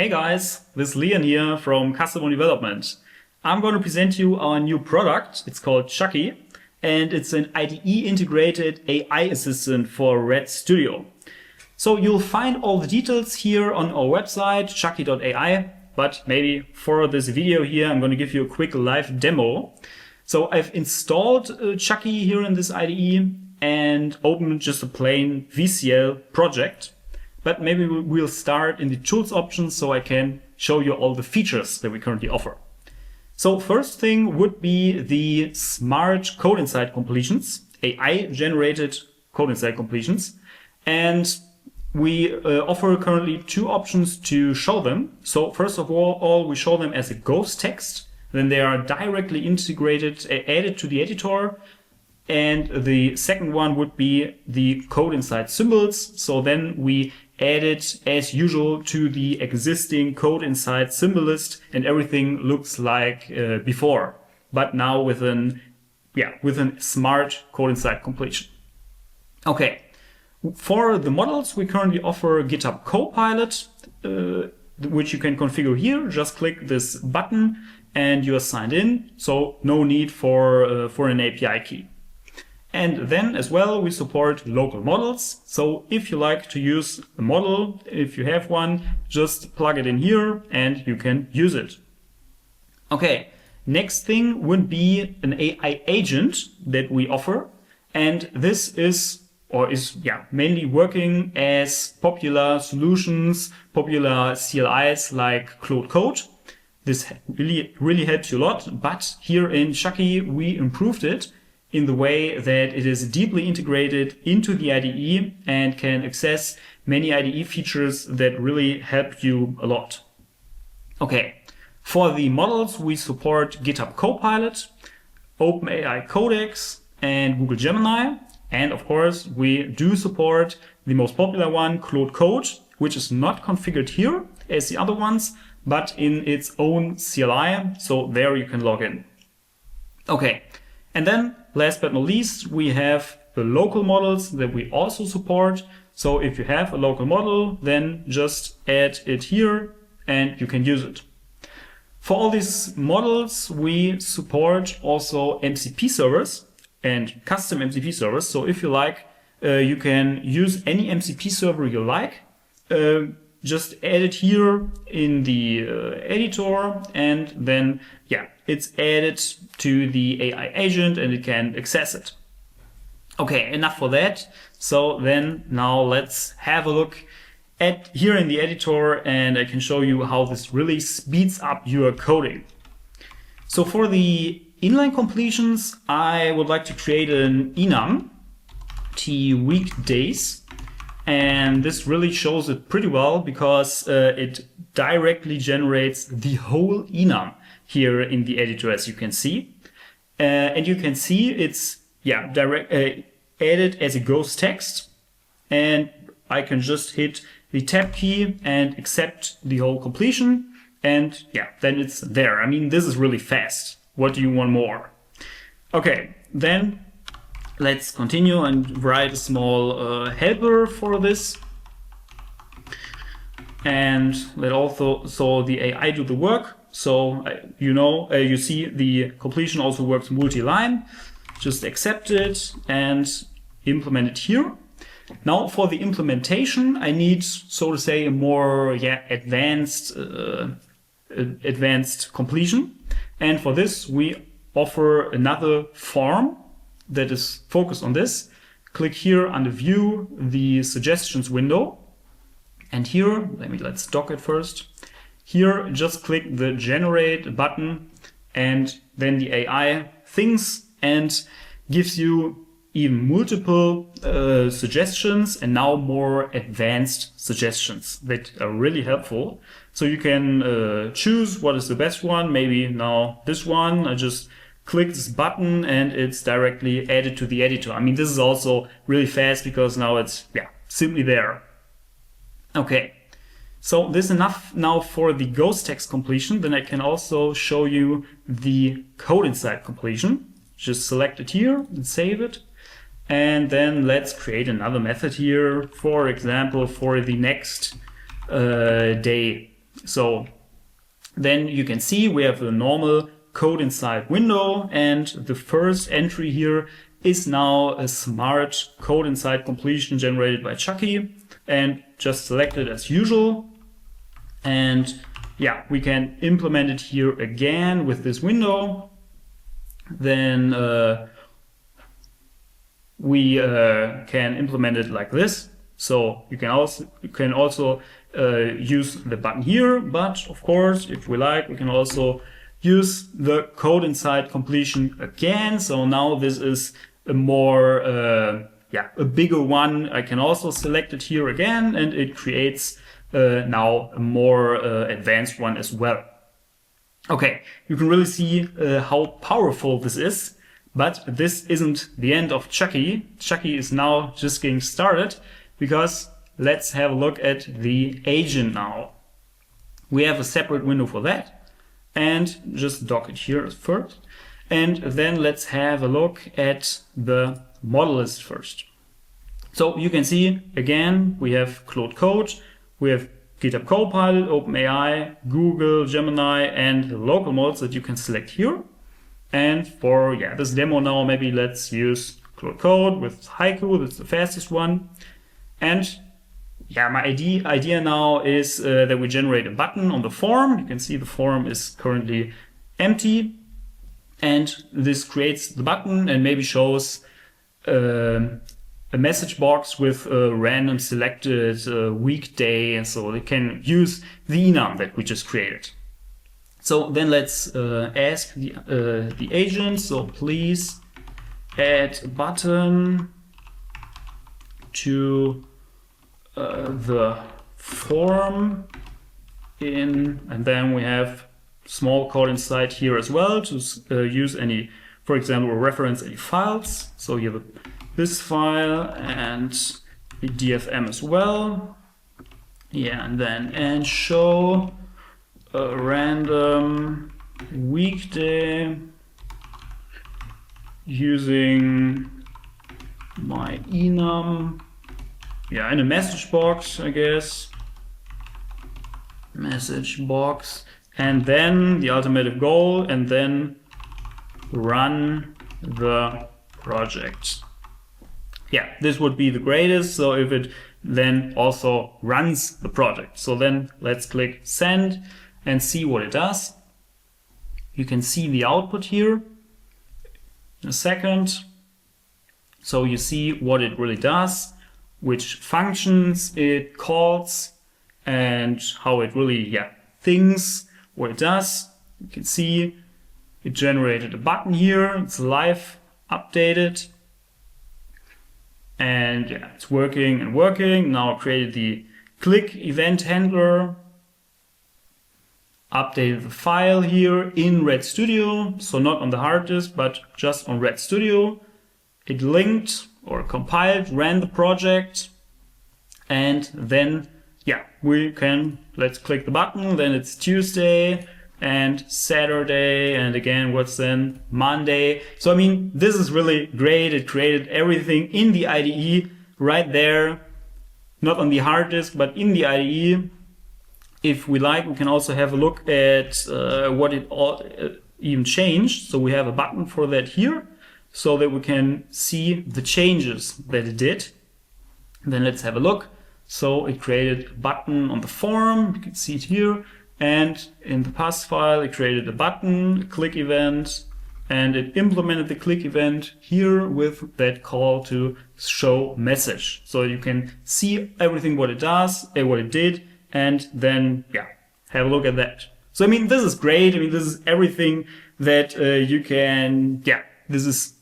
Hey guys, this is Leon here from Customer Development. I'm going to present you our new product. It's called Chucky, and it's an IDE integrated AI assistant for Red Studio. So you'll find all the details here on our website, chucki.ai, but maybe for this video here, I'm going to give you a quick live demo. So I've installed Chucky here in this IDE and opened just a plain VCL project. But maybe we'll start in the tools options so I can show you all the features that we currently offer. So first thing would be the smart code insight completions, AI generated code insight completions. And we offer currently two options to show them. So first of all, we show them as a ghost text. Then they are directly integrated, added to the editor. And the second one would be the code insight symbols. So then we add it as usual to the existing code insight symbol list, and everything looks like before, but now with a smart code insight completion. Okay, for the models we currently offer GitHub Copilot, which you can configure here. Just click this button and you are signed in. So no need for an API key. And then as well, we support local models. So if you like to use a model, if you have one, just plug it in here and you can use it. Okay, next thing would be an AI agent that we offer. And this is mainly working as popular solutions, popular CLIs like Claude Code. This really helps you a lot. But here in Chucky, we improved it in the way that it is deeply integrated into the IDE and can access many IDE features that really help you a lot. Okay, for the models, we support GitHub Copilot, OpenAI Codex, and Google Gemini. And of course, we do support the most popular one, Claude Code, which is not configured here as the other ones, but in its own CLI. So there you can log in. Okay. And then, last but not least, we have the local models that we also support. So if you have a local model, then just add it here and you can use it. For all these models, we support also MCP servers and custom MCP servers. So if you like, you can use any MCP server you like. Just add it here in the editor, and then it's added to the AI agent and it can access it. Okay, enough for that. So then now let's have a look at here in the editor, and I can show you how this really speeds up your coding. So for the inline completions, I would like to create an enum t weekdays. And this really shows it pretty well because it directly generates the whole enum here in the editor, as you can see. And you can see it's added as a ghost text. And I can just hit the tab key and accept the whole completion. And then it's there. I mean, this is really fast. What do you want more? Okay, then let's continue and write a small helper for this. And let also the AI do the work. So, you see the completion also works multi-line. Just accept it and implement it here. Now for the implementation, I need, so to say, a more advanced completion. And for this, we offer another form that is focused on this. Click here under View, the Suggestions window. And here, let's dock it first. Here, just click the Generate button, and then the AI thinks and gives you even multiple suggestions, and now more advanced suggestions that are really helpful. So you can choose what is the best one. Maybe now this one. I just click this button and it's directly added to the editor. I mean, this is also really fast because now it's simply there. Okay, so this is enough now for the ghost text completion. Then I can also show you the code insight completion. Just select it here and save it. And then let's create another method here, for example, for the next day. So then you can see we have the normal code inside window, and the first entry here is now a smart code inside completion generated by Chucky, and just select it as usual. And yeah, we can implement it here again with this window. Then we can implement it like this. So you can also use the button here, but of course, if we like, we can also use the code inside completion again. So now this is a more a bigger one. I can also select it here again, and it creates now a more advanced one as well. Okay, you can really see how powerful this is, but this isn't the end of Chucky. Chucky is now just getting started, because let's have a look at the agent now. We have a separate window for that, and just dock it here first. And then let's have a look at the model list first. So you can see, again, we have Claude Code, we have GitHub Copilot, OpenAI, Google, Gemini, and the local models that you can select here. And for this demo now, maybe let's use Claude Code with Haiku. That's the fastest one. And my idea now is that we generate a button on the form. You can see the form is currently empty. And this creates the button and maybe shows a message box with a random selected weekday. And so they can use the enum that we just created. So then let's ask the agent. So please add a button to the form and then we have small code inside here as well to use any, for example, reference any files. So you have this file and the DFM as well. And show a random weekday using my enum. In a message box, I guess. Message box. And then the ultimate goal, and then run the project. This would be the greatest. So if it then also runs the project. So then let's click send and see what it does. You can see the output here in a second. So you see what it really does, which functions it calls, and how it really thinks what it does. You can see it generated a button here. It's live updated. And it's working and working. Now I created the click event handler. Updated the file here in Red Studio. So not on the hard disk, but just on Red Studio. It linked or compiled, ran the project. And then, let's click the button. Then it's Tuesday and Saturday. And again, what's then Monday. So, this is really great. It created everything in the IDE right there. Not on the hard disk, but in the IDE. If we like, we can also have a look at what it all even changed. So we have a button for that here, so that we can see the changes that it did. Then let's have a look. So it created a button on the form. You can see it here. And in the past file, it created a button, a click event, and it implemented the click event here with that call to show message. So you can see everything what it does, what it did, and then have a look at that. So this is great. This is everything that you can. This is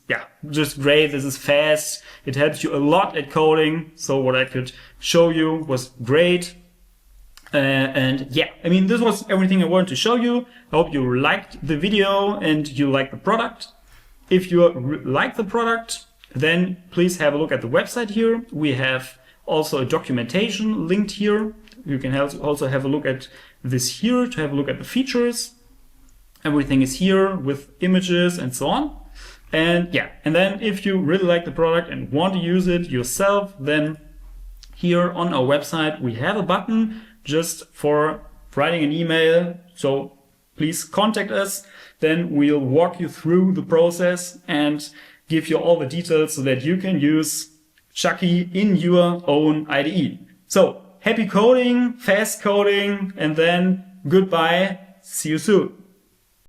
just great. This is fast. It helps you a lot at coding. So what I could show you was great. This was everything I wanted to show you. I hope you liked the video and you like the product. If you like the product, then please have a look at the website here. We have also a documentation linked here. You can also have a look at this here to have a look at the features. Everything is here with images and so on. And then if you really like the product and want to use it yourself, then here on our website we have a button just for writing an email. So please contact us. Then we'll walk you through the process and give you all the details so that you can use Chucky in your own IDE. So happy coding, fast coding, and then goodbye. See you soon.